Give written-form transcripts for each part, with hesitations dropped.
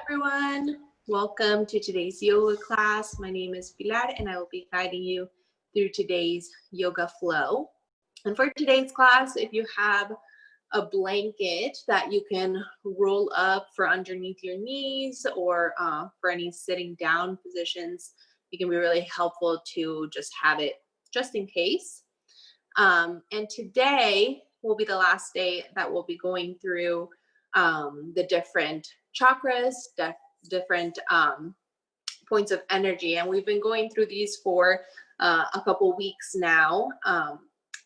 everyone. Welcome to today's yoga class. My name is Pilar and I will be guiding you through today's yoga flow. And for today's class, if you have a blanket that you can roll up for underneath your knees or for any sitting down positions, it can be really helpful to just have it just in case. And today will be the last day that we'll be going through the different chakras, different points of energy. And we've been going through these for a couple weeks now,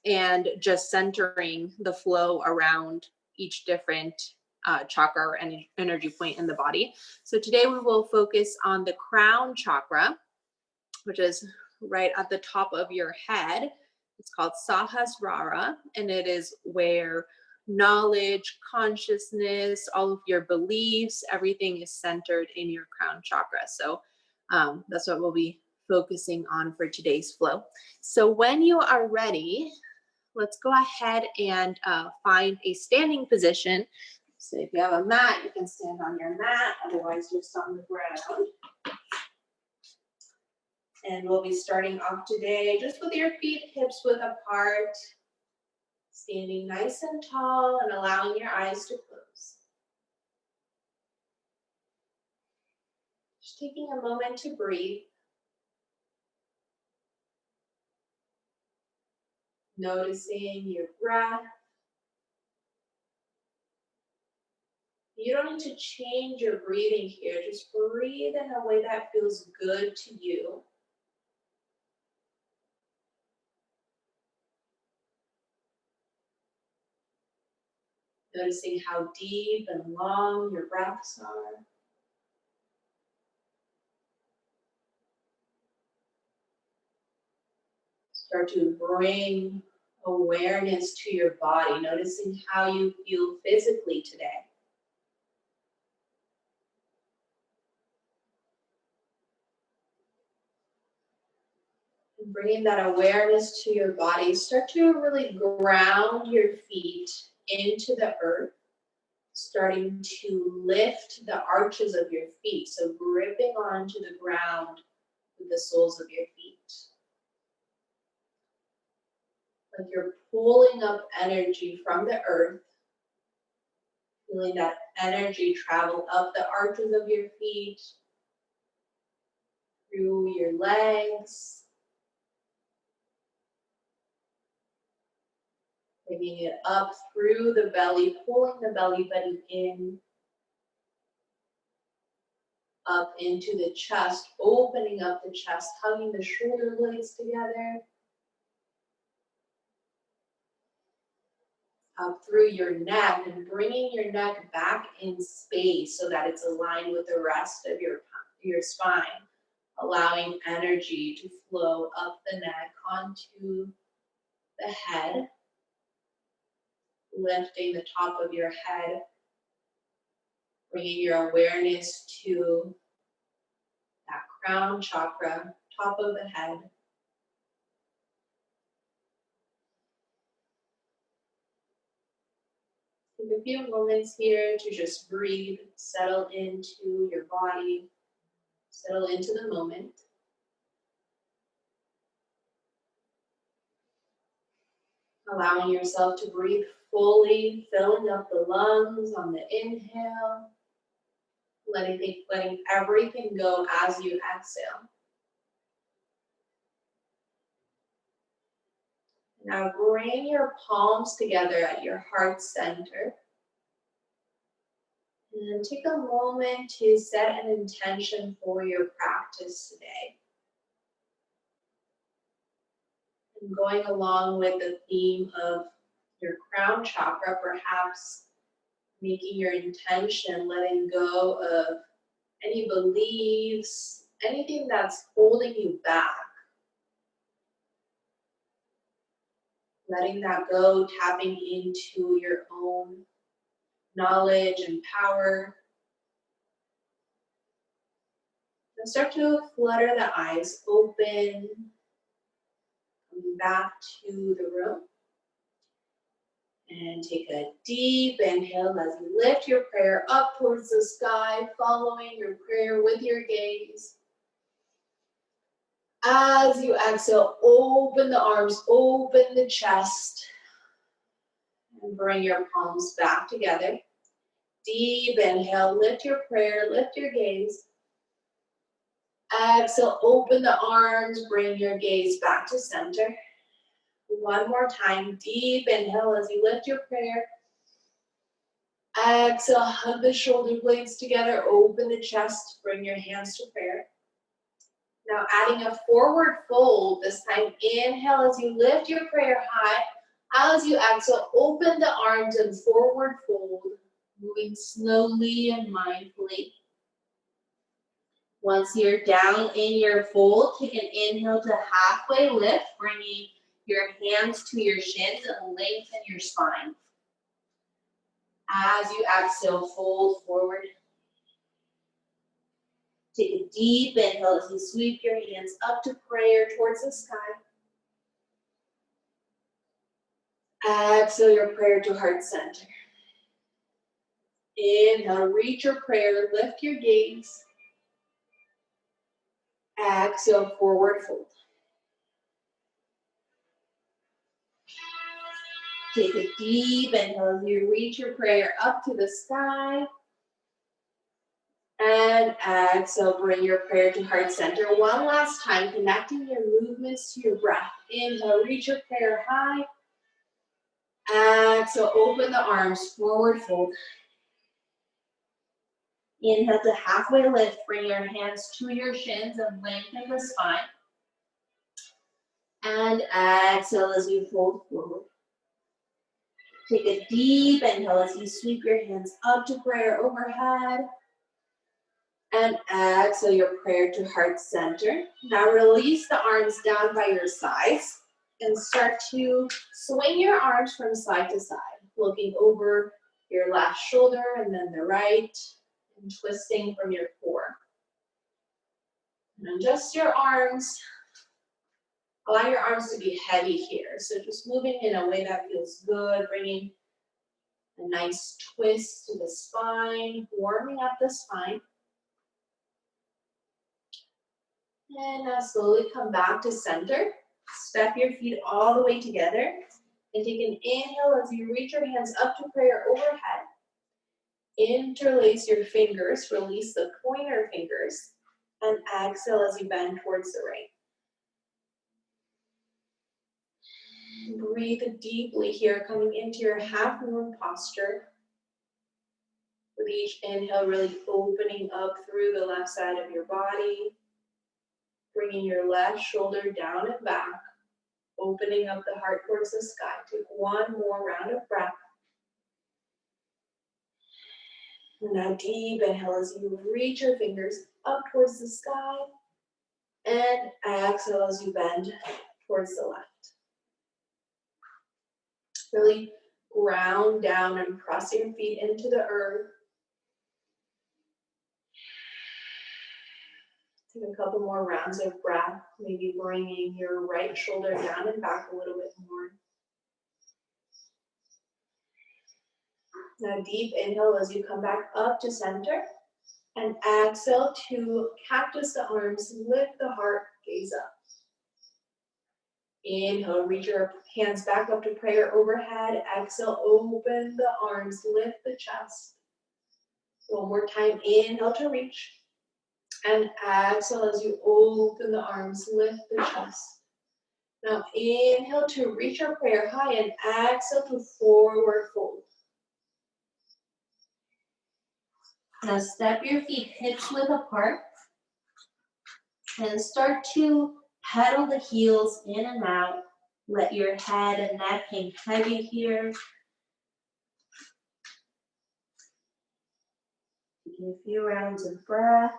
and just centering the flow around each different chakra or energy point in the body. So today we will focus on the crown chakra, which is right at the top of your head. It's called Sahasrara, and it is where knowledge, consciousness, all of your beliefs, everything is centered in your crown chakra. So that's what we'll be focusing on for today's flow. So when you are ready, let's go ahead and find a standing position. So if you have a mat, you can stand on your mat, otherwise just on the ground. And we'll be starting off today just with your feet hips width apart, standing nice and tall and allowing your eyes to close. Just taking a moment to breathe. Noticing your breath. You don't need to change your breathing here. Just breathe in a way that feels good to you. Noticing how deep and long your breaths are. Start to bring awareness to your body, noticing how you feel physically today. And bringing that awareness to your body, start to really ground your feet into the earth, starting to lift the arches of your feet, so gripping onto the ground with the soles of your feet. Like you're pulling up energy from the earth, feeling that energy travel up the arches of your feet, through your legs, bringing it up through the belly, pulling the belly button in, up into the chest, opening up the chest, hugging the shoulder blades together, up through your neck and bringing your neck back in space so that it's aligned with the rest of your spine, allowing energy to flow up the neck onto the head, lifting the top of your head, bringing your awareness to that crown chakra, top of the head. Take a few moments here to just breathe, settle into your body, settle into the moment. Allowing yourself to breathe fully, filling up the lungs on the inhale, letting everything go as you exhale. Now bring your palms together at your heart center. And take a moment to set an intention for your practice today. And going along with the theme of your crown chakra, perhaps making your intention, letting go of any beliefs, anything that's holding you back. Letting that go, tapping into your own knowledge and power. And start to flutter the eyes open, coming back to the room. And take a deep inhale as you lift your prayer up towards the sky, following your prayer with your gaze. As you exhale, open the arms, open the chest, and bring your palms back together. Deep inhale, lift your prayer, lift your gaze. Exhale, open the arms, bring your gaze back to center. One more time, deep inhale as you lift your prayer. Exhale, hug the shoulder blades together, open the chest, bring your hands to prayer. Now adding a forward fold, this time inhale as you lift your prayer high. As you exhale, open the arms and forward fold, moving slowly and mindfully. Once you're down in your fold, take an inhale to halfway lift, bringing your hands to your shins and lengthen your spine. As you exhale, fold forward. Take a deep inhale as you sweep your hands up to prayer towards the sky. Exhale your prayer to heart center. Inhale, reach your prayer, lift your gaze. Exhale, forward fold. Take a deep inhale as you reach your prayer up to the sky. And exhale, bring your prayer to heart center. One last time, connecting your movements to your breath. Inhale, reach your prayer high. Exhale, open the arms, forward fold. Inhale to halfway lift, bring your hands to your shins and lengthen the spine. And exhale as you fold forward. Take a deep inhale as you sweep your hands up to prayer overhead. And exhale your prayer to heart center. Now release the arms down by your sides and start to swing your arms from side to side, looking over your left shoulder and then the right, and twisting from your core. And adjust your arms. Allow your arms to be heavy here. So just moving in a way that feels good, bringing a nice twist to the spine, warming up the spine. And now slowly come back to center. Step your feet all the way together. And take an inhale as you reach your hands up to prayer overhead. Interlace your fingers, release the pointer fingers. And exhale as you bend towards the right. Breathe deeply here, coming into your half moon posture. With each inhale, really opening up through the left side of your body. Bringing your left shoulder down and back. Opening up the heart towards the sky. Take one more round of breath. And now deep inhale as you reach your fingers up towards the sky. And exhale as you bend towards the left. Really ground down and press your feet into the earth. Take a couple more rounds of breath, maybe bringing your right shoulder down and back a little bit more. Now deep inhale as you come back up to center. And exhale to cactus the arms, lift the heart, gaze up. Inhale, reach your hands back up to prayer overhead. Exhale, open the arms, lift the chest. One more time, inhale to reach. And exhale as you open the arms, lift the chest. Now inhale to reach your prayer high and exhale to forward fold. Now step your feet hips width apart and start to pedal the heels in and out. Let your head and neck hang heavy here. Taking a few rounds of breath.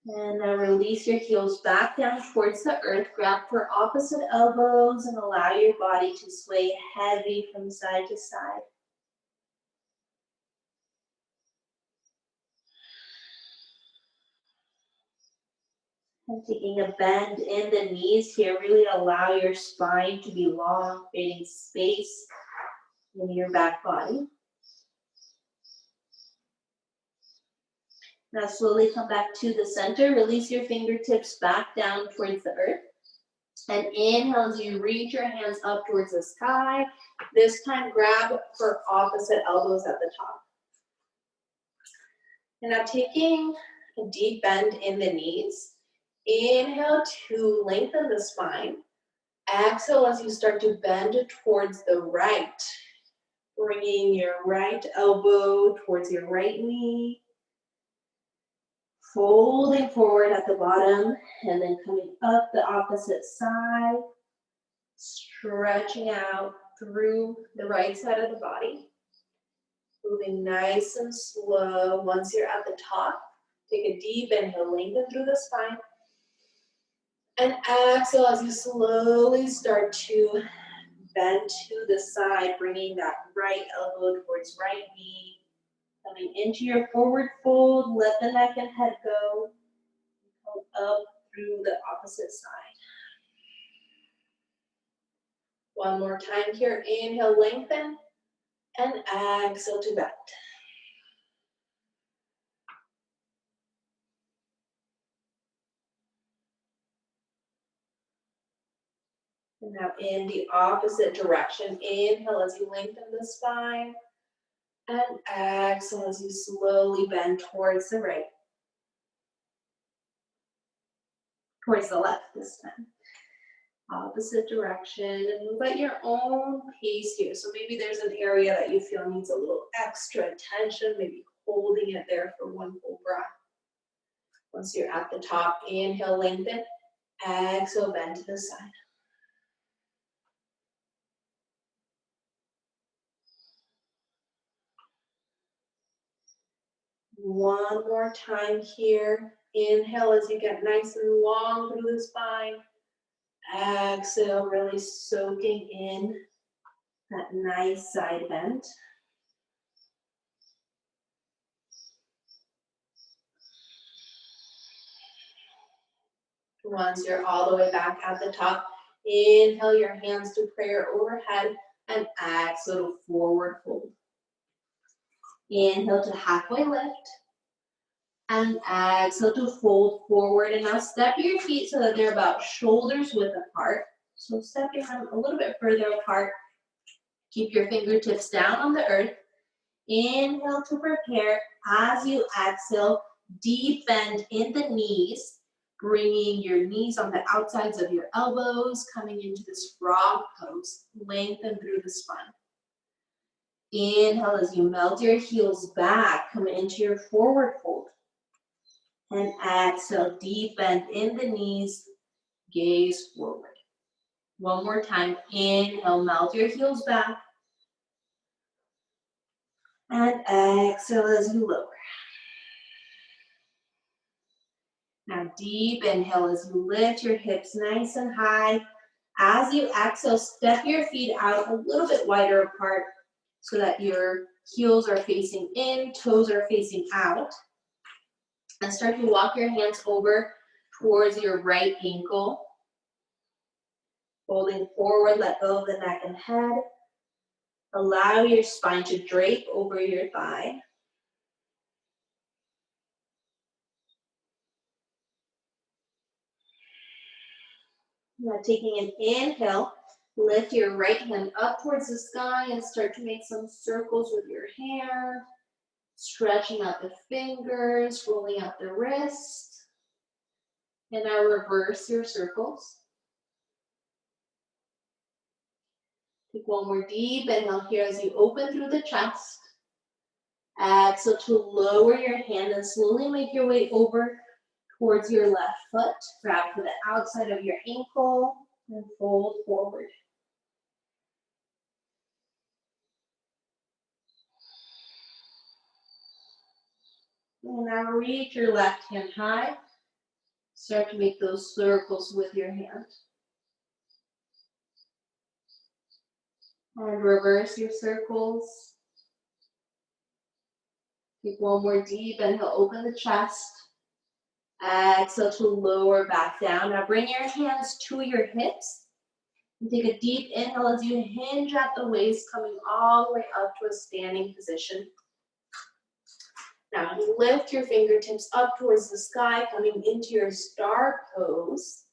And now release your heels back down towards the earth. Grab for opposite elbows and allow your body to sway heavy from side to side. And taking a bend in the knees here, really allow your spine to be long, creating space in your back body. Now slowly come back to the center, release your fingertips back down towards the earth. And inhale as you reach your hands up towards the sky. This time grab for opposite elbows at the top. And now taking a deep bend in the knees. Inhale to lengthen the spine. Exhale as you start to bend towards the right. Bringing your right elbow towards your right knee. Folding forward at the bottom and then coming up the opposite side. Stretching out through the right side of the body. Moving nice and slow. Once you're at the top, take a deep inhale, lengthen through the spine. And exhale as you slowly start to bend to the side, bringing that right elbow towards right knee. Coming into your forward fold, let the neck and head go. Come up through the opposite side. One more time here. Inhale, lengthen. And exhale to bend. And now in the opposite direction. Inhale as you lengthen the spine. And exhale as you slowly bend towards the right. Towards the left this time. Opposite direction, and move at your own pace here. So maybe there's an area that you feel needs a little extra attention, maybe holding it there for one full breath. Once you're at the top, inhale, lengthen. Exhale, bend to the side. One more time here. Inhale as you get nice and long through the spine. Exhale, really soaking in that nice side bend. Once you're all the way back at the top, inhale your hands to prayer overhead and exhale to forward fold. Inhale to halfway lift and exhale to fold forward. And now step your feet so that they're about shoulders width apart. So stepping them a little bit further apart. Keep your fingertips down on the earth. Inhale to prepare. As you exhale, deep bend in the knees, bringing your knees on the outsides of your elbows, coming into this frog pose. Lengthen through the spine. Inhale as you melt your heels back, come into your forward fold. And exhale, deep bend in the knees, gaze forward. One more time. Inhale, melt your heels back. And exhale as you lower. Now deep inhale as you lift your hips nice and high. As you exhale, step your feet out a little bit wider apart so that your heels are facing in, toes are facing out. And start to walk your hands over towards your right ankle. Folding forward, let go of the neck and head. Allow your spine to drape over your thigh. Now taking an inhale, lift your right hand up towards the sky and start to make some circles with your hand. Stretching out the fingers, rolling out the wrist. And now reverse your circles. Take one more deep inhale here as you open through the chest. Exhale to lower your hand and slowly make your way over towards your left foot. Grab for the outside of your ankle and fold forward. And now reach your left hand high. Start to make those circles with your hand. And reverse your circles. Take one more deep inhale, open the chest. Exhale to lower back down. Now bring your hands to your hips. And take a deep inhale as you hinge at the waist, coming all the way up to a standing position. Now lift your fingertips up towards the sky, coming into your star pose.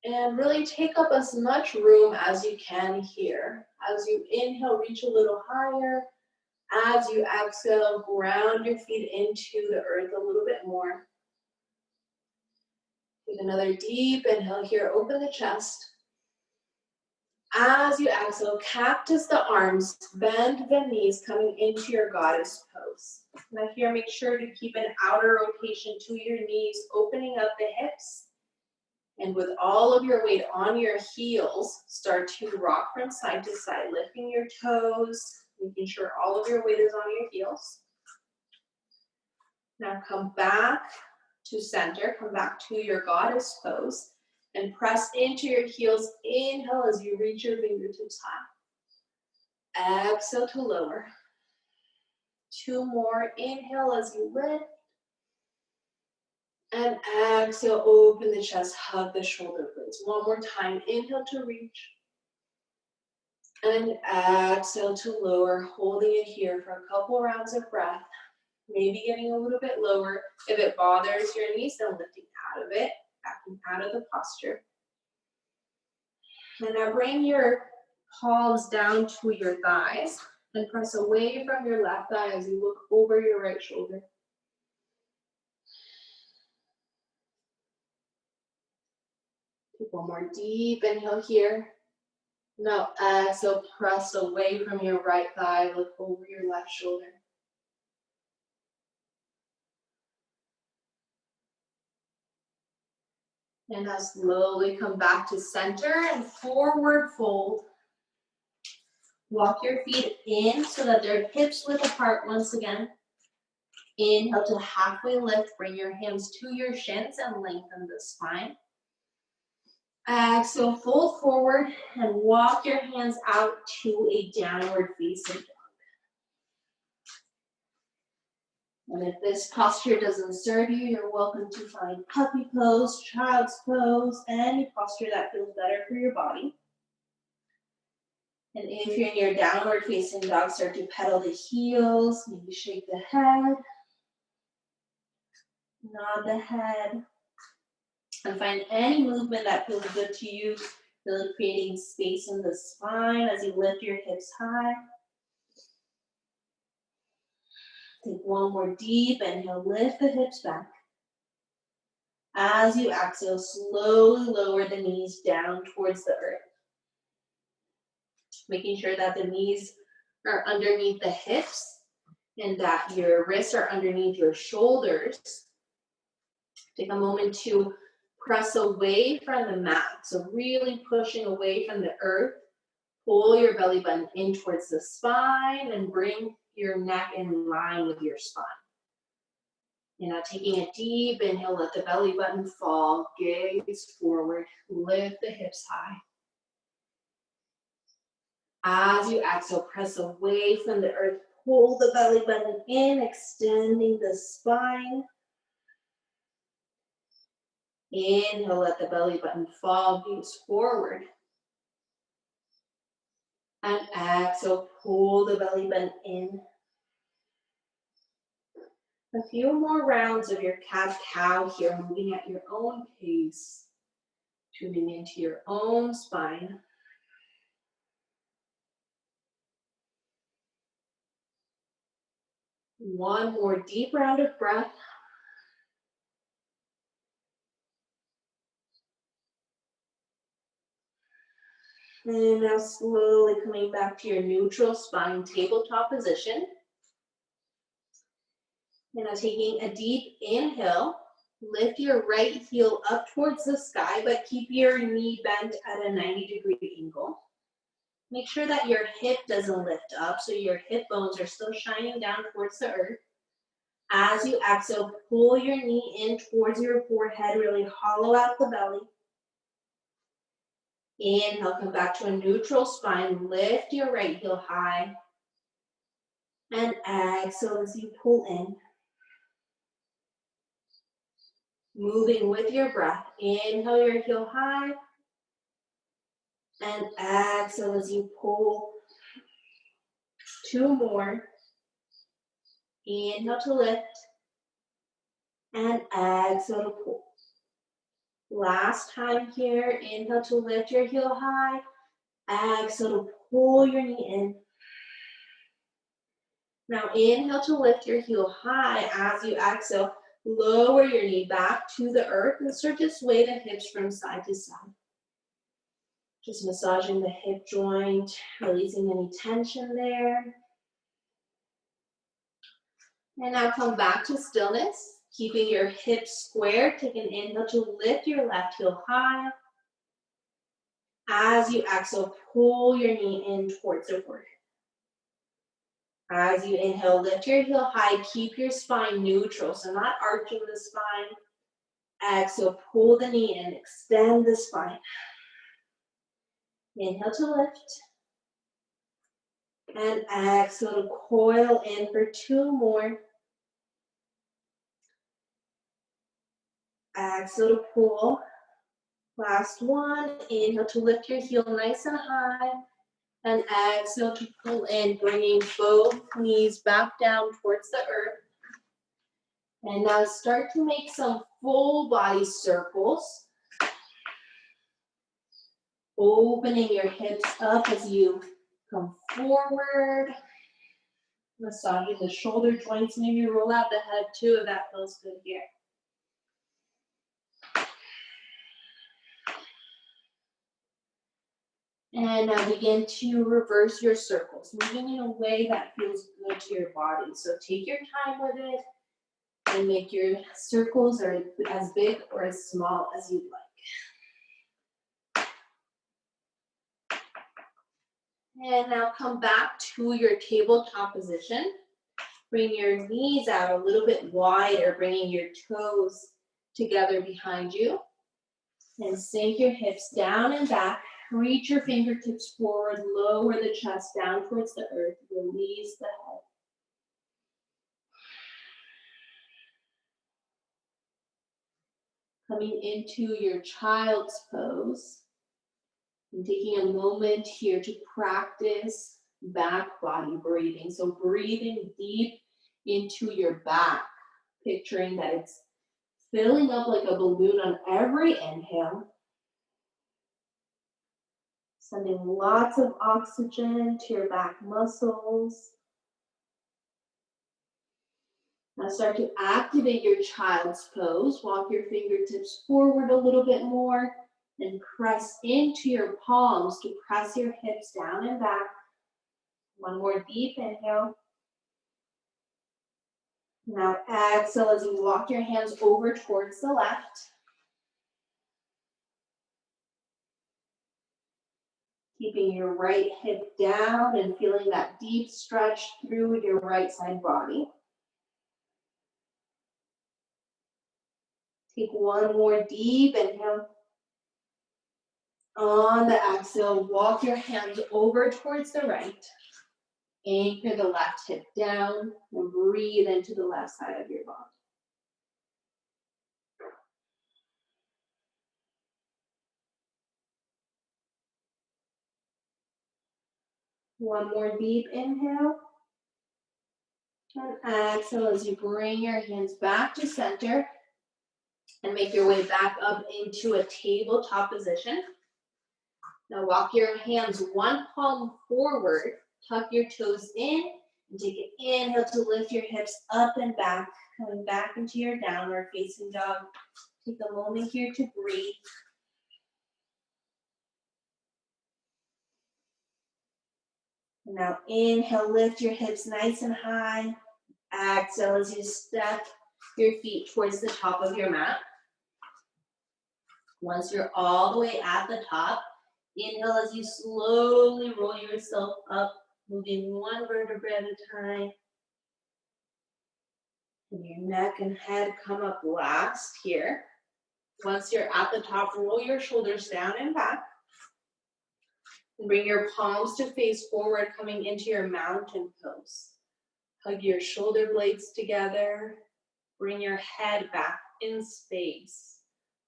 And really take up as much room as you can here. As you inhale, reach a little higher. As you exhale, ground your feet into the earth a little bit more. Take another deep inhale here, open the chest. As you exhale, cactus the arms, bend the knees, coming into your goddess pose. Now here, make sure to keep an outer rotation to your knees, opening up the hips. And with all of your weight on your heels, start to rock from side to side, lifting your toes, making sure all of your weight is on your heels. Now come back to center, come back to your goddess pose, and press into your heels. Inhale as you reach your fingertips high. Exhale to lower. 2 more. Inhale as you lift. And exhale, open the chest, hug the shoulder blades. 1 more time. Inhale to reach. And exhale to lower, holding it here for a couple rounds of breath. Maybe getting a little bit lower. If it bothers your knees, then lifting out of it, backing out of the posture. And now bring your palms down to your thighs and press away from your left thigh as you look over your right shoulder. Take 1 more deep inhale here. Now exhale, press away from your right thigh, look over your left shoulder. And now slowly come back to center and forward fold. Walk your feet in so that they're hips width apart once again. Inhale to halfway lift, bring your hands to your shins and lengthen the spine. Exhale, fold forward and walk your hands out to a downward facing dog. And if this posture doesn't serve you, you're welcome to find puppy pose, child's pose, any posture that feels better for your body. And if you're in your downward facing dog, start to pedal the heels, maybe shake the head, nod the head, and find any movement that feels good to you, really creating space in the spine as you lift your hips high. Take 1 more deep inhale, lift the hips back. As you exhale, slowly lower the knees down towards the earth. Making sure that the knees are underneath the hips and that your wrists are underneath your shoulders. Take a moment to press away from the mat. So really pushing away from the earth. Pull your belly button in towards the spine and bring your neck in line with your spine. And now taking a deep inhale, let the belly button fall, gaze forward, lift the hips high. As you exhale, press away from the earth, pull the belly button in, extending the spine. Inhale, let the belly button fall, gaze forward. And exhale, pull the belly button in. A few more rounds of your cat-cow here, moving at your own pace, tuning into your own spine. One more deep round of breath. And now slowly coming back to your neutral spine tabletop position. And now taking a deep inhale, lift your right heel up towards the sky, but keep your knee bent at a 90-degree angle. Make sure that your hip doesn't lift up, so your hip bones are still shining down towards the earth. As you exhale, pull your knee in towards your forehead, really hollow out the belly. Inhale, come back to a neutral spine, lift your right heel high. And exhale as you pull in. Moving with your breath. Inhale your heel high. And exhale as you pull. 2 more. Inhale to lift. And exhale to pull. Last time here. Inhale to lift your heel high. Exhale to pull your knee in. Now inhale to lift your heel high. As you exhale, lower your knee back to the earth and start to sway the hips from side to side. Just massaging the hip joint, releasing any tension there. And now come back to stillness, keeping your hips square. Take an inhale to lift your left heel high. As you exhale, pull your knee in towards the forehead. As you inhale, lift your heel high. Keep your spine neutral, so not arching the spine. Exhale, pull the knee in, extend the spine. Inhale to lift. And exhale to coil in for 2 more. Exhale to pull. Last one. Inhale to lift your heel nice and high. And exhale to pull in, bringing both knees back down towards the earth. And now start to make some full body circles. Opening your hips up as you come forward. Massaging the shoulder joints. Maybe roll out the head too if that feels good here. And now begin to reverse your circles, moving in a way that feels good to your body. So take your time with it and make your circles as big or as small as you'd like. And now come back to your tabletop position. Bring your knees out a little bit wider, bringing your toes together behind you. And sink your hips down and back. Reach your fingertips forward, lower the chest down towards the earth, release the head. Coming into your child's pose, and taking a moment here to practice back body breathing. So breathing deep into your back, picturing that it's filling up like a balloon on every inhale. Sending lots of oxygen to your back muscles. Now start to activate your child's pose. Walk your fingertips forward a little bit more and press into your palms to press your hips down and back. One more deep inhale. Now exhale as you walk your hands over towards the left. Keeping your right hip down and feeling that deep stretch through your right side body. Take one more deep inhale. On the exhale, walk your hands over towards the right. Anchor the left hip down and breathe into the left side of your body. One more deep inhale. And exhale as you bring your hands back to center and make your way back up into a tabletop position. Now walk your hands one palm forward, tuck your toes in, and take an inhale to lift your hips up and back, coming back into your downward facing dog. Take a moment here to breathe. Now inhale, lift your hips nice and high. Exhale as you step your feet towards the top of your mat. Once you're all the way at the top, inhale as you slowly roll yourself up, moving one vertebrae at a time. And your neck and head come up last here. Once you're at the top, roll your shoulders down and back. And bring your palms to face forward, coming into your mountain pose. Hug your shoulder blades together. Bring your head back in space,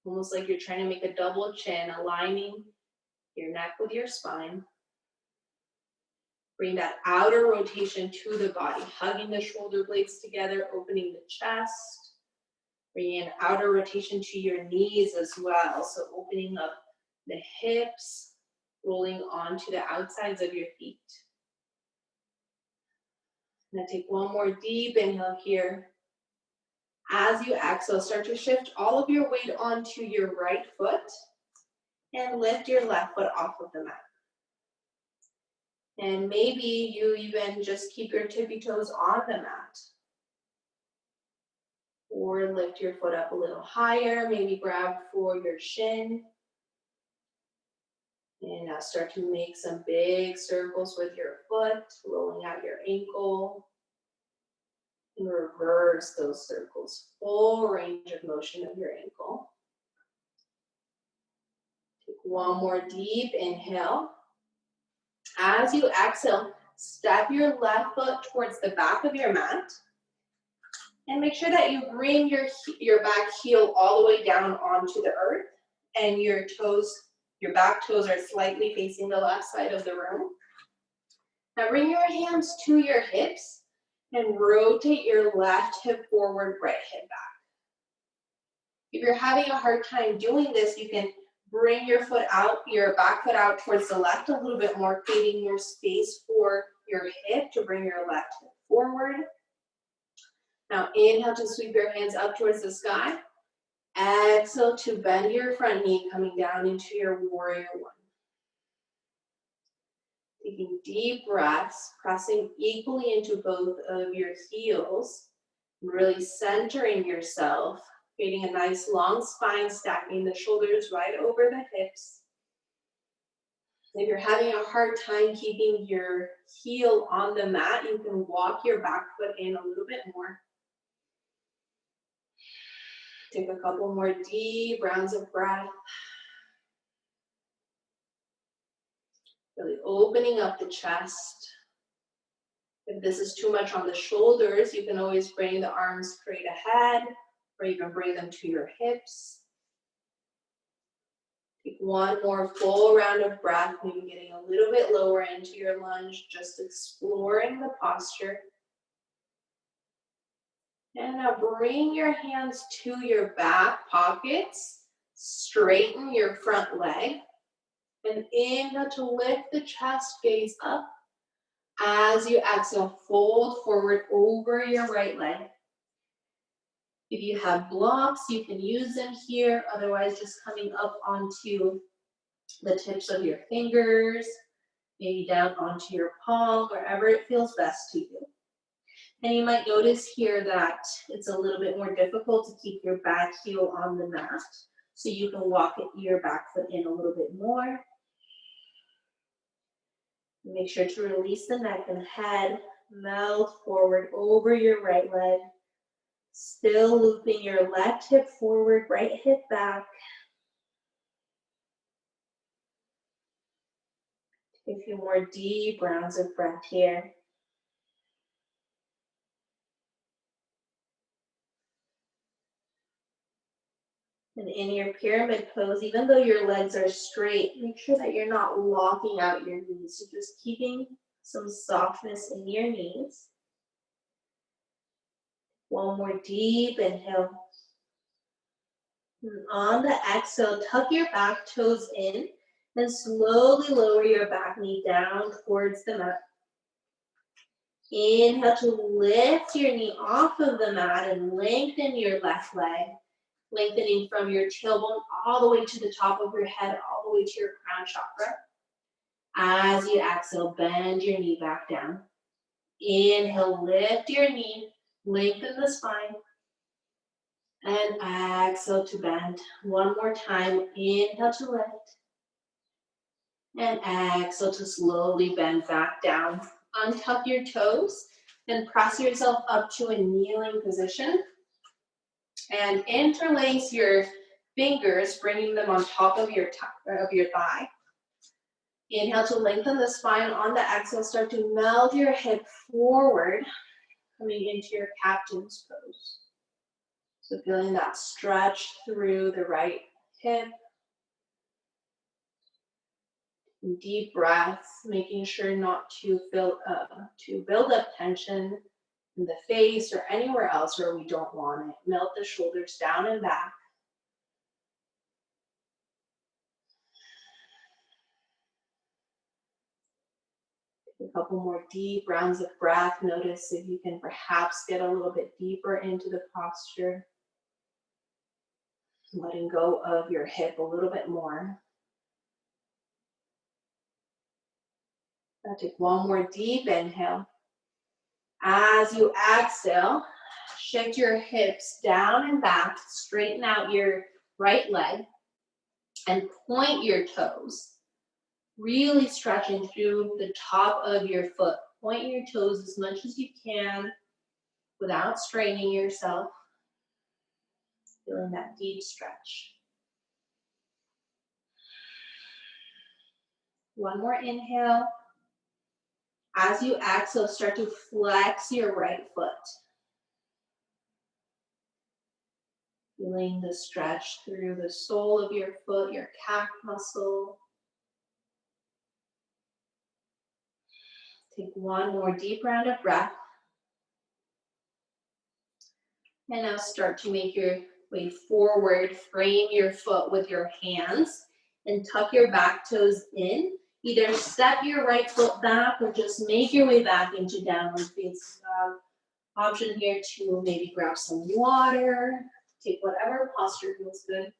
almost like you're trying to make a double chin, aligning your neck with your spine. Bring that outer rotation to the body, hugging the shoulder blades together, opening the chest. Bring an outer rotation to your knees as well. So opening up the hips, rolling onto the outsides of your feet. Now take one more deep inhale here. As you exhale, start to shift all of your weight onto your right foot and lift your left foot off of the mat. And maybe you even just keep your tippy toes on the mat. Or lift your foot up a little higher, maybe grab for your shin. And now start to make some big circles with your foot, rolling out your ankle. And reverse those circles, full range of motion of your ankle. Take one more deep inhale. As you exhale, step your left foot towards the back of your mat. And make sure that you bring your back heel all the way down onto the earth. And your toes, your back toes are slightly facing the left side of the room. Now bring your hands to your hips. And rotate your left hip forward, right hip back. If you're having a hard time doing this, you can bring your foot out, your back foot out towards the left a little bit more, creating more space for your hip to bring your left hip forward. Now inhale to sweep your hands up towards the sky. Exhale to bend your front knee, coming down into your warrior one. Taking deep breaths, pressing equally into both of your heels, really centering yourself, creating a nice long spine, stacking the shoulders right over the hips. If you're having a hard time keeping your heel on the mat, you can walk your back foot in a little bit more. Take a couple more deep rounds of breath. Really opening up the chest. If this is too much on the shoulders, you can always bring the arms straight ahead, or you can bring them to your hips. Take one more full round of breath, maybe getting a little bit lower into your lunge, just exploring the posture. And now bring your hands to your back pockets, straighten your front leg, and inhale to lift the chest, gaze up. As you exhale, fold forward over your right leg. If you have blocks, you can use them here. Otherwise, just coming up onto the tips of your fingers, maybe down onto your palm, wherever it feels best to you. And you might notice here that it's a little bit more difficult to keep your back heel on the mat. So you can walk your back foot in a little bit more. Make sure to release the neck and head, melt forward over your right leg. Still looping your left hip forward, right hip back. Take a few more deep rounds of breath here. And in your pyramid pose, even though your legs are straight, make sure that you're not locking out your knees. So just keeping some softness in your knees. One more deep inhale. And on the exhale, tuck your back toes in and slowly lower your back knee down towards the mat. Inhale to lift your knee off of the mat and lengthen your left leg. Lengthening from your tailbone all the way to the top of your head, all the way to your crown chakra. As you exhale, bend your knee back down. Inhale, lift your knee, lengthen the spine. And exhale to bend. One more time, inhale to lift. And exhale to slowly bend back down. Untuck your toes and press yourself up to a kneeling position. And interlace your fingers, bringing them on top of your thigh. Inhale to lengthen the spine. On the exhale, start to meld your hip forward, coming into your captain's pose. So feeling that stretch through the right hip. Deep breaths, making sure not to build up tension in the face or anywhere else where we don't want it. Melt the shoulders down and back. Take a couple more deep rounds of breath. Notice if you can perhaps get a little bit deeper into the posture. Letting go of your hip a little bit more. Now take one more deep inhale. As you exhale, shift your hips down and back, straighten out your right leg, and point your toes. Really stretching through the top of your foot. Point your toes as much as you can without straining yourself. Feeling that deep stretch. One more inhale. As you exhale, start to flex your right foot. Feeling the stretch through the sole of your foot, your calf muscle. Take one more deep round of breath. And now start to make your way forward. Frame your foot with your hands and tuck your back toes in. Either step your right foot back or just make your way back into downward facing dog. Option here to maybe grab some water. Take whatever posture feels good.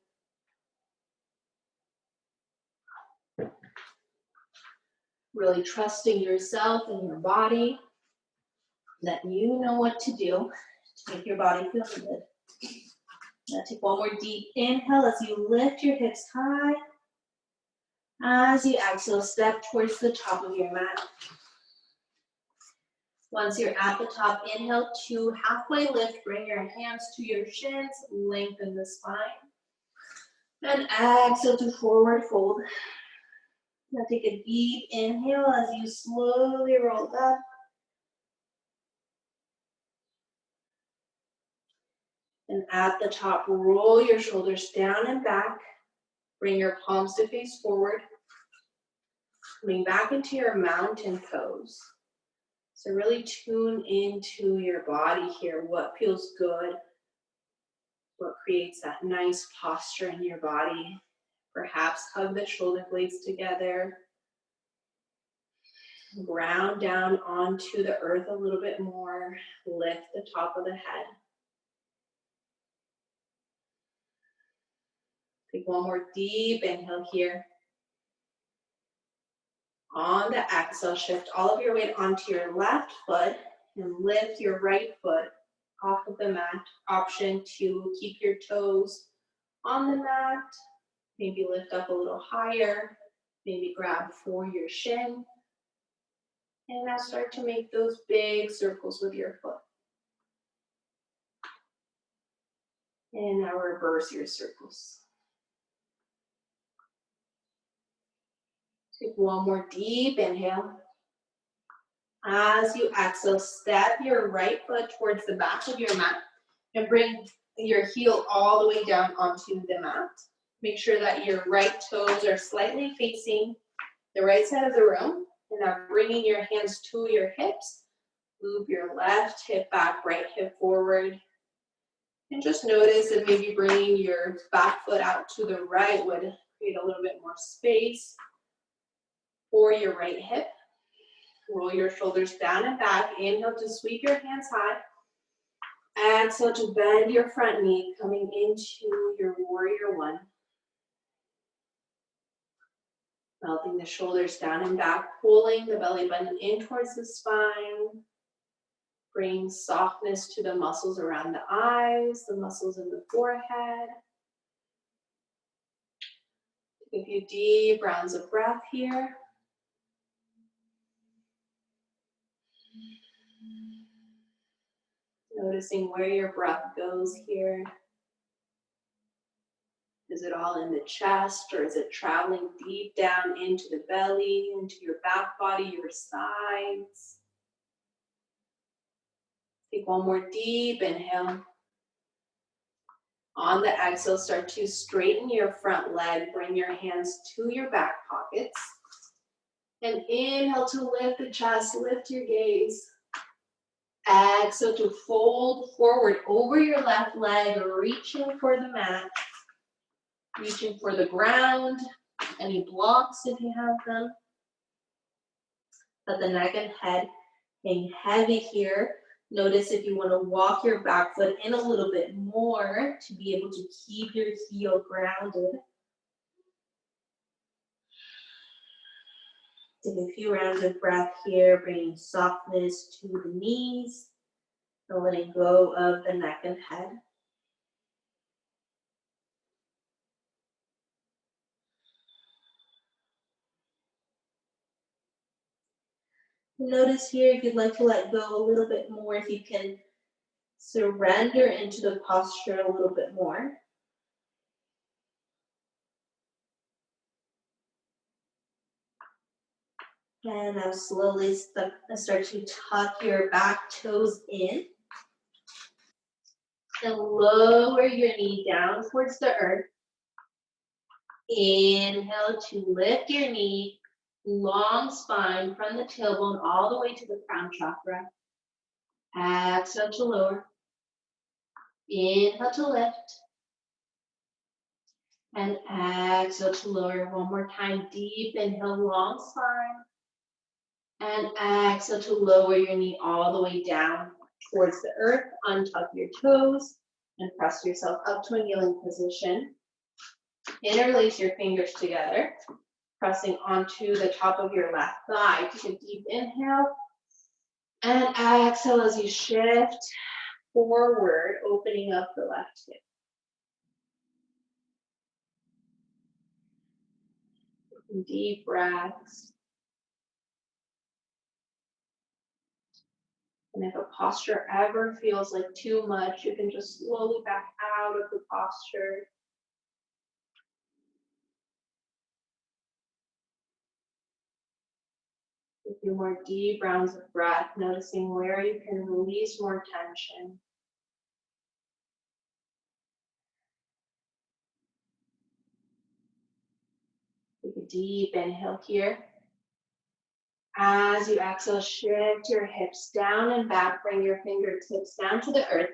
Really trusting yourself and your body, that you know what to do to make your body feel good. Now take one more deep inhale as you lift your hips high. As you exhale, step towards the top of your mat. Once you're at the top, inhale to halfway lift, bring your hands to your shins, lengthen the spine. And exhale to forward fold. Now take a deep inhale as you slowly roll up. And at the top, roll your shoulders down and back. Bring your palms to face forward. Coming back into your mountain pose. So really tune into your body here. What feels good? What creates that nice posture in your body? Perhaps hug the shoulder blades together. Ground down onto the earth a little bit more. Lift the top of the head. Take one more deep inhale here. On the exhale, shift all of your weight onto your left foot and lift your right foot off of the mat. Option to keep your toes on the mat. Maybe lift up a little higher. Maybe grab for your shin. And now start to make those big circles with your foot. And now reverse your circles. Take one more deep inhale. As you exhale, step your right foot towards the back of your mat and bring your heel all the way down onto the mat. Make sure that your right toes are slightly facing the right side of the room. And now bringing your hands to your hips. Loop your left hip back, right hip forward. And just notice that maybe bringing your back foot out to the right would create a little bit more space for your right hip. Roll your shoulders down and back. Inhale to sweep your hands high. Exhale to bend your front knee, coming into your warrior one. Melting the shoulders down and back, pulling the belly button in towards the spine. Bring softness to the muscles around the eyes, the muscles in the forehead. Take a few deep rounds of breath here. Noticing where your breath goes here. Is it all in the chest, or is it traveling deep down into the belly, into your back body, your sides? Take one more deep inhale. On the exhale, start to straighten your front leg. Bring your hands to your back pockets. And inhale to lift the chest, lift your gaze. Exhale to fold forward over your left leg, reaching for the mat, reaching for the ground, any blocks if you have them. Let the neck and head hang heavy here. Notice if you want to walk your back foot in a little bit more to be able to keep your heel grounded. Take a few rounds of breath here, bringing softness to the knees and letting go of the neck and head. Notice here if you'd like to let go a little bit more, if you can surrender into the posture a little bit more. And now slowly start to tuck your back toes in. And lower your knee down towards the earth. Inhale to lift your knee, long spine from the tailbone all the way to the crown chakra. Exhale to lower. Inhale to lift. And exhale to lower. One more time. Deep inhale, long spine. And exhale to lower your knee all the way down towards the earth. Untuck your toes and press yourself up to a kneeling position. Interlace your fingers together, pressing onto the top of your left thigh. Take a deep inhale. And exhale as you shift forward, opening up the left hip. Deep breaths. And if a posture ever feels like too much, you can just slowly back out of the posture. A few more deep rounds of breath, noticing where you can release more tension. Take a deep inhale here. As you exhale, shift your hips down and back. Bring your fingertips down to the earth.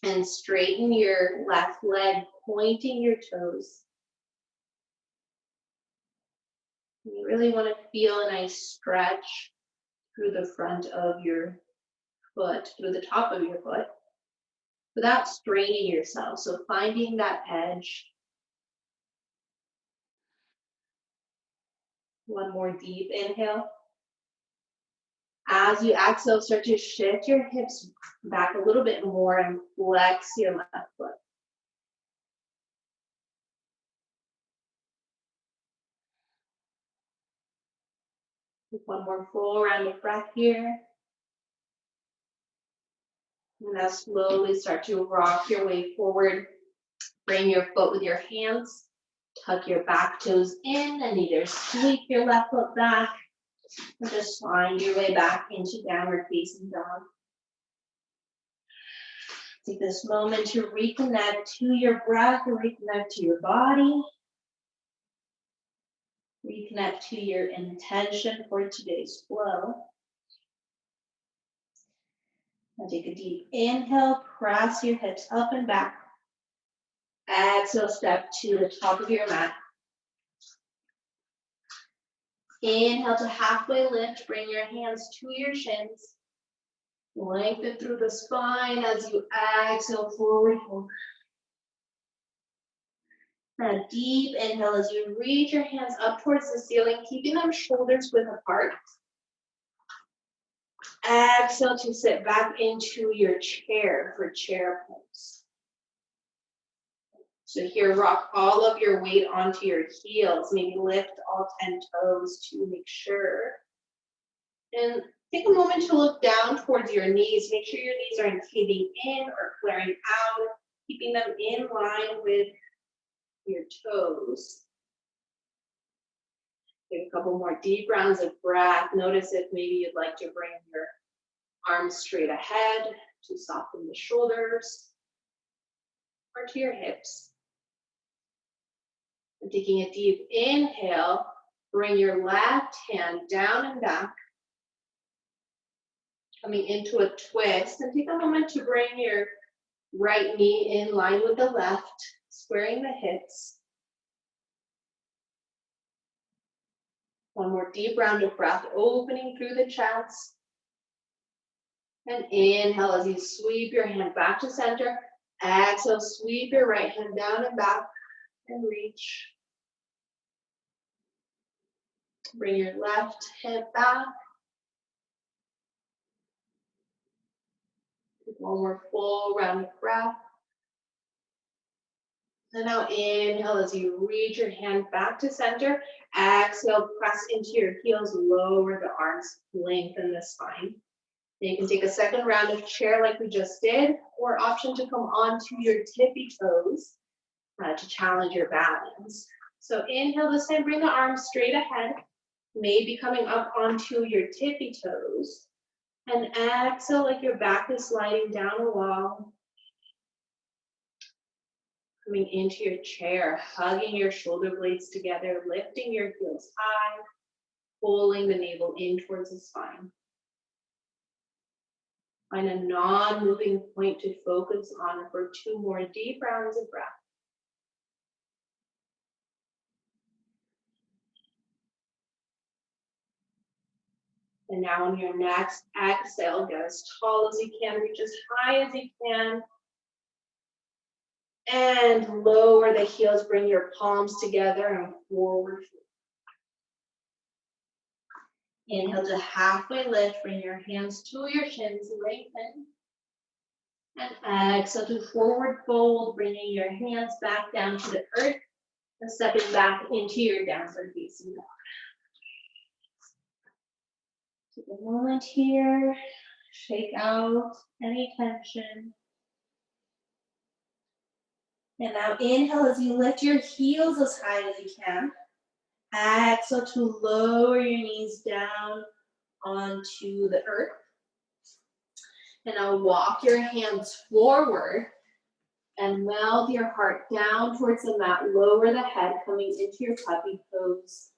And straighten your left leg, pointing your toes. You really want to feel a nice stretch through the front of your foot, through the top of your foot, without straining yourself. So finding that edge. One more deep inhale. As you exhale, start to shift your hips back a little bit more and flex your left foot. One more full round of breath here. And now slowly start to rock your way forward. Bring your foot with your hands. Tuck your back toes in and either sweep your left foot back or just find your way back into downward facing dog. Take this moment to reconnect to your breath, reconnect to your body, reconnect to your intention for today's flow. And take a deep inhale, press your hips up and back. Exhale, step to the top of your mat. Inhale to halfway lift, bring your hands to your shins. Lengthen through the spine as you exhale, forward fold. Now deep inhale as you reach your hands up towards the ceiling, keeping them shoulders width apart. Exhale to sit back into your chair for chair pose. So here, rock all of your weight onto your heels. Maybe lift all 10 toes to make sure. And take a moment to look down towards your knees. Make sure your knees aren't caving in or flaring out, keeping them in line with your toes. Take a couple more deep rounds of breath. Notice if maybe you'd like to bring your arms straight ahead to soften the shoulders. or to your hips. And taking a deep inhale, bring your left hand down and back, coming into a twist, and take a moment to bring your right knee in line with the left, squaring the hips. One more deep round of breath, opening through the chest. And inhale as you sweep your hand back to center. Exhale, sweep your right hand down and back and reach. Bring your left hip back. One more full round of breath. And now inhale as you reach your hand back to center. Exhale, press into your heels, lower the arms, lengthen the spine. Then you can take a second round of chair like we just did, or option to come onto your tippy toes to challenge your balance. So inhale this time, bring the arms straight ahead, maybe coming up onto your tippy toes. And exhale like your back is sliding down a wall. Coming into your chair, hugging your shoulder blades together, lifting your heels high, pulling the navel in towards the spine. Find a non-moving point to focus on for 2 more deep rounds of breath. And now on your next exhale, get as tall as you can, reach as high as you can. And lower the heels, bring your palms together and forward. Inhale to halfway lift, bring your hands to your shins, lengthen. And exhale to forward fold, bringing your hands back down to the earth and stepping back into your downward facing dog. Take a moment here, shake out any tension. And now inhale as you lift your heels as high as you can. Exhale to lower your knees down onto the earth. And now walk your hands forward and melt your heart down towards the mat. Lower the head, coming into your puppy pose.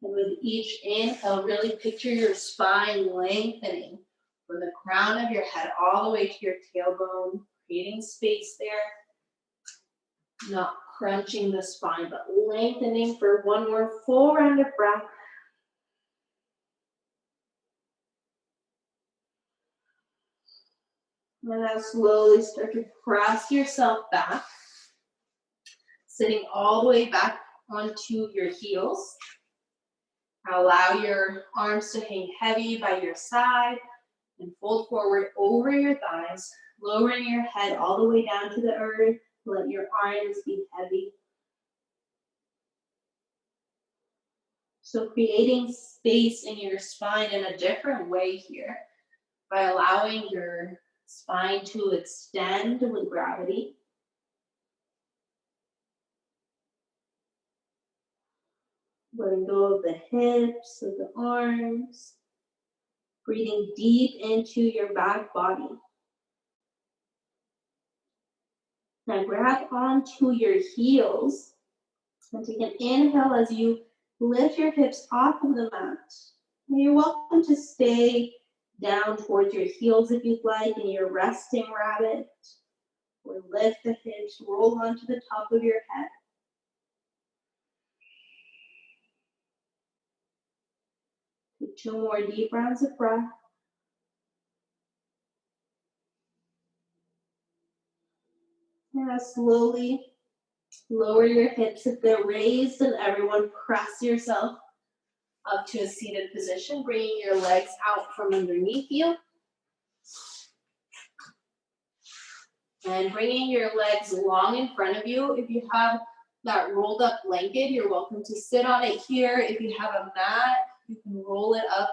And with each inhale, really picture your spine lengthening from the crown of your head all the way to your tailbone, creating space there. Not crunching the spine, but lengthening for 1 more full round of breath. And now slowly start to press yourself back, sitting all the way back onto your heels. Allow your arms to hang heavy by your side and fold forward over your thighs, lowering your head all the way down to the earth. Let your arms be heavy. So creating space in your spine in a different way here by allowing your spine to extend with gravity. Letting go of the hips, of the arms. Breathing deep into your back body. Now grab onto your heels and take an inhale as you lift your hips off of the mat. And you're welcome to stay down towards your heels if you'd like in your resting rabbit. Or lift the hips, roll onto the top of your head. Take 2 more deep rounds of breath. And now slowly lower your hips if they're raised, and everyone press yourself up to a seated position, bringing your legs out from underneath you. And bringing your legs long in front of you. If you have that rolled up blanket, you're welcome to sit on it here. If you have a mat, you can roll it up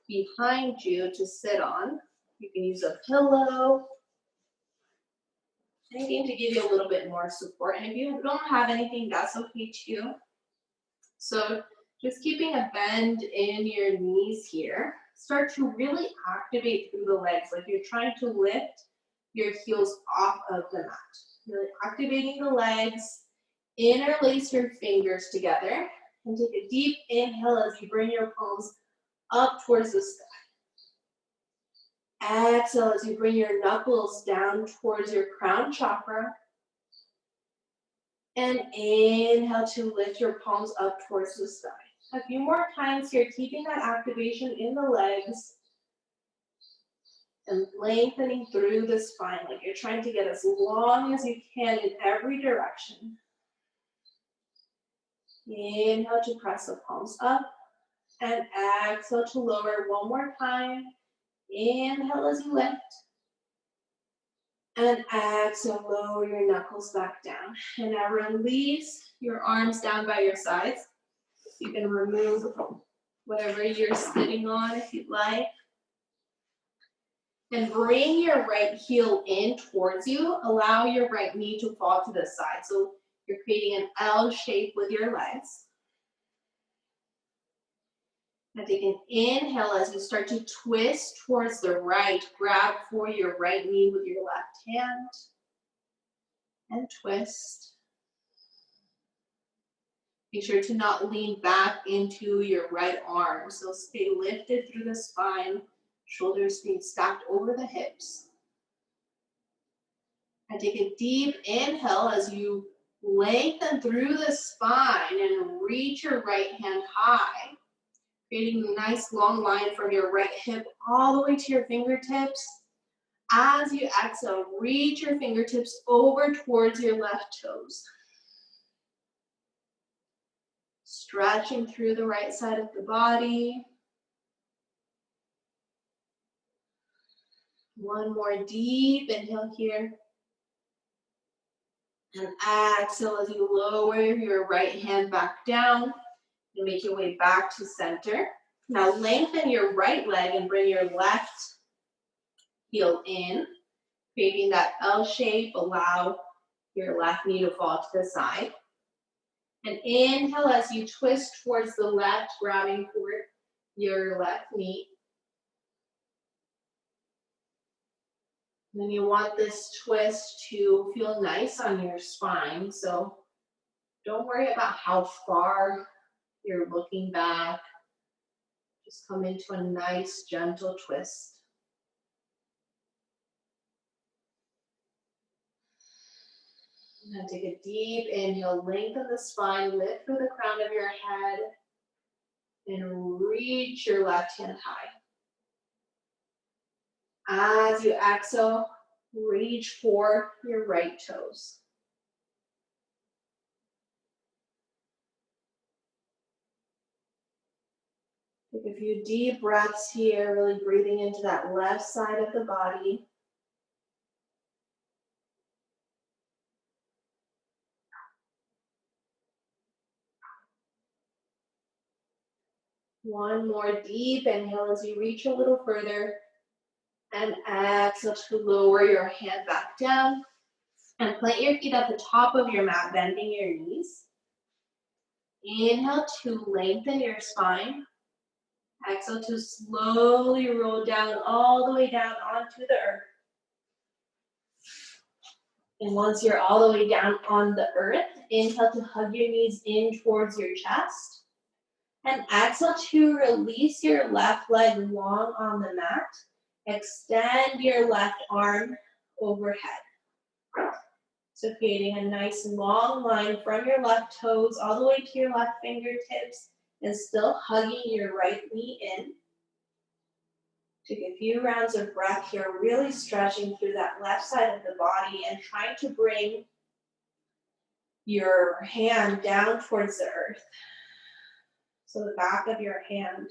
behind you to sit on. You can use a pillow. Anything to give you a little bit more support. And if you don't have anything, that's okay too. So Just keeping a bend in your knees here. Start to really activate through the legs, like you're trying to lift your heels off of the mat. Really activating the legs, interlace your fingers together, and take a deep inhale as you bring your palms up towards the sky. Exhale as you bring your knuckles down towards your crown chakra. And inhale to lift your palms up towards the sky. A few more times here, keeping that activation in the legs and lengthening through the spine, like you're trying to get as long as you can in every direction. Inhale to press the palms up and exhale to lower one more time. Inhale as you lift and exhale, lower your knuckles back down. And now release your arms down by your sides. You can remove whatever you're sitting on if you'd like. And bring your right heel in towards you. Allow your right knee to fall to the side. So you're creating an L shape with your legs. Now take an inhale as you start to twist towards the right. Grab for your right knee with your left hand. And twist. Make sure to not lean back into your right arm. So stay lifted through the spine, shoulders being stacked over the hips. And take a deep inhale as you lengthen through the spine and reach your right hand high, creating a nice long line from your right hip all the way to your fingertips. As you exhale, reach your fingertips over towards your left toes. Stretching through the right side of the body. One more deep inhale here. And exhale as you lower your right hand back down and make your way back to center. Now lengthen your right leg and bring your left heel in, creating that L shape. Allow your left knee to fall to the side. And inhale as you twist towards the left, grabbing for your left knee. Then you want this twist to feel nice on your spine. So don't worry about how far you're looking back. Just come into a nice, gentle twist. Now take a deep inhale, lengthen the spine, lift through the crown of your head, and reach your left hand high. As you exhale, reach for your right toes. Take a few deep breaths here, really breathing into that left side of the body. One more deep inhale as you reach a little further. And exhale to lower your hand back down. And plant your feet at the top of your mat, bending your knees. Inhale to lengthen your spine. Exhale to slowly roll down all the way down onto the earth. And once you're all the way down on the earth, inhale to hug your knees in towards your chest. And exhale to release your left leg long on the mat. Extend your left arm overhead. So creating a nice long line from your left toes all the way to your left fingertips and still hugging your right knee in. Take a few rounds of breath here, really stretching through that left side of the body and trying to bring your hand down towards the earth. So the back of your hand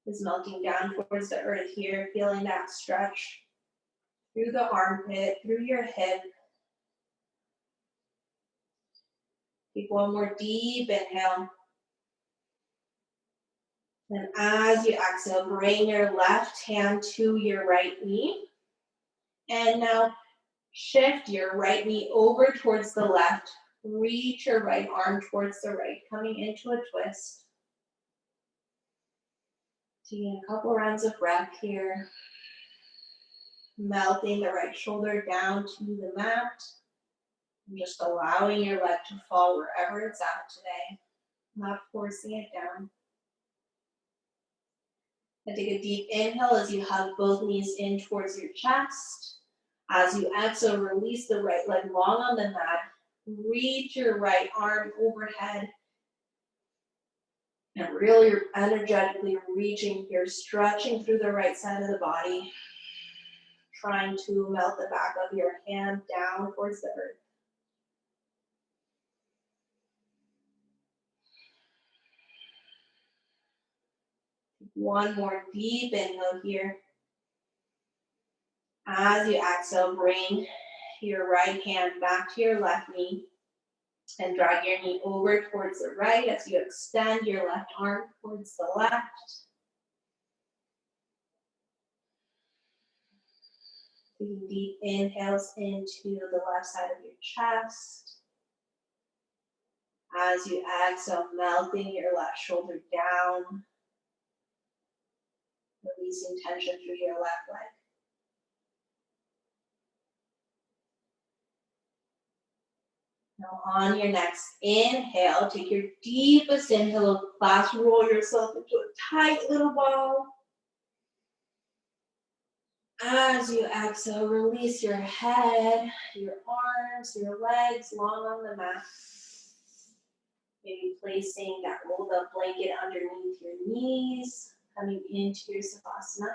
is melting down towards the earth here, feeling that stretch through the armpit, through your hip. Take one more deep inhale. And as you exhale, bring your left hand to your right knee. And now shift your right knee over towards the left. Reach your right arm towards the right, coming into a twist. Taking a couple rounds of breath here. Melting the right shoulder down to the mat. And just allowing your leg to fall wherever it's at today. Not forcing it down. And take a deep inhale as you hug both knees in towards your chest. As you exhale, release the right leg long on the mat. Reach your right arm overhead. And really energetically reaching here, stretching through the right side of the body. Trying to melt the back of your hand down towards the earth. One more deep inhale here. As you exhale, bring your right hand back to your left knee and drag your knee over towards the right as you extend your left arm towards the left. Taking deep inhales into the left side of your chest. As you exhale, melting your left shoulder down. Releasing tension through your left leg. Now on your next inhale, take your deepest inhale of class, roll yourself into a tight little ball. As you exhale, release your head, your arms, your legs long on the mat. Maybe placing that rolled up blanket underneath your knees, coming into your Savasana.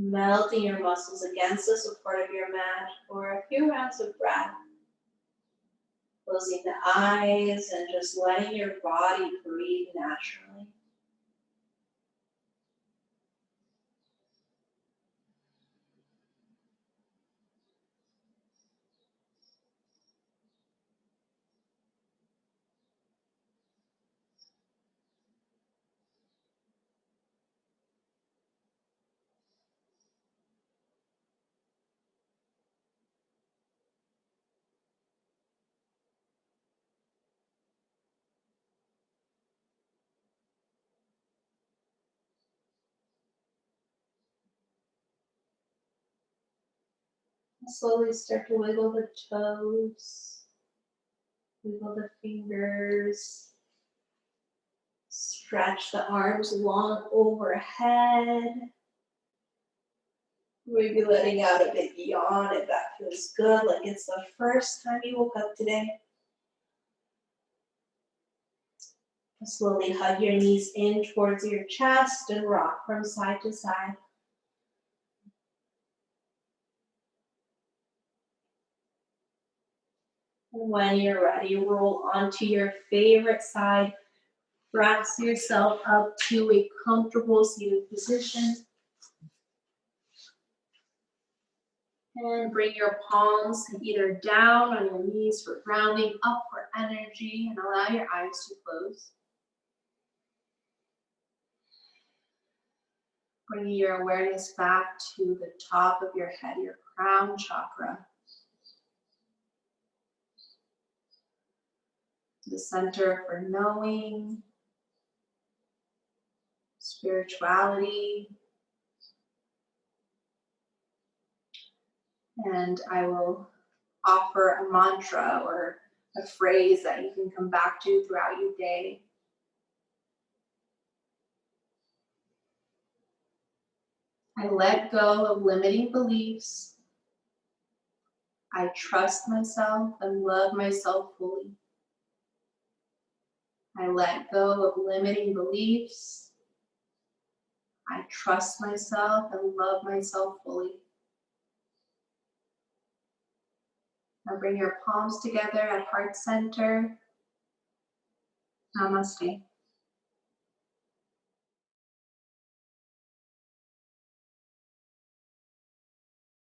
Melting your muscles against the support of your mat for a few rounds of breath. Closing the eyes and just letting your body breathe naturally. Slowly start to wiggle the toes, wiggle the fingers, stretch the arms long overhead. Maybe letting out a big yawn if that feels good, like it's the first time you woke up today. Slowly hug your knees in towards your chest and rock from side to side. And when you're ready, roll onto your favorite side. Press yourself up to a comfortable seated position. And bring your palms either down on your knees for grounding, up for energy, and allow your eyes to close. Bringing your awareness back to the top of your head, your crown chakra. The center for knowing, spirituality. And I will offer a mantra or a phrase that you can come back to throughout your day. I let go of limiting beliefs. I trust myself and love myself fully. I let go of limiting beliefs. I trust myself and love myself fully. Now bring your palms together at heart center. Namaste.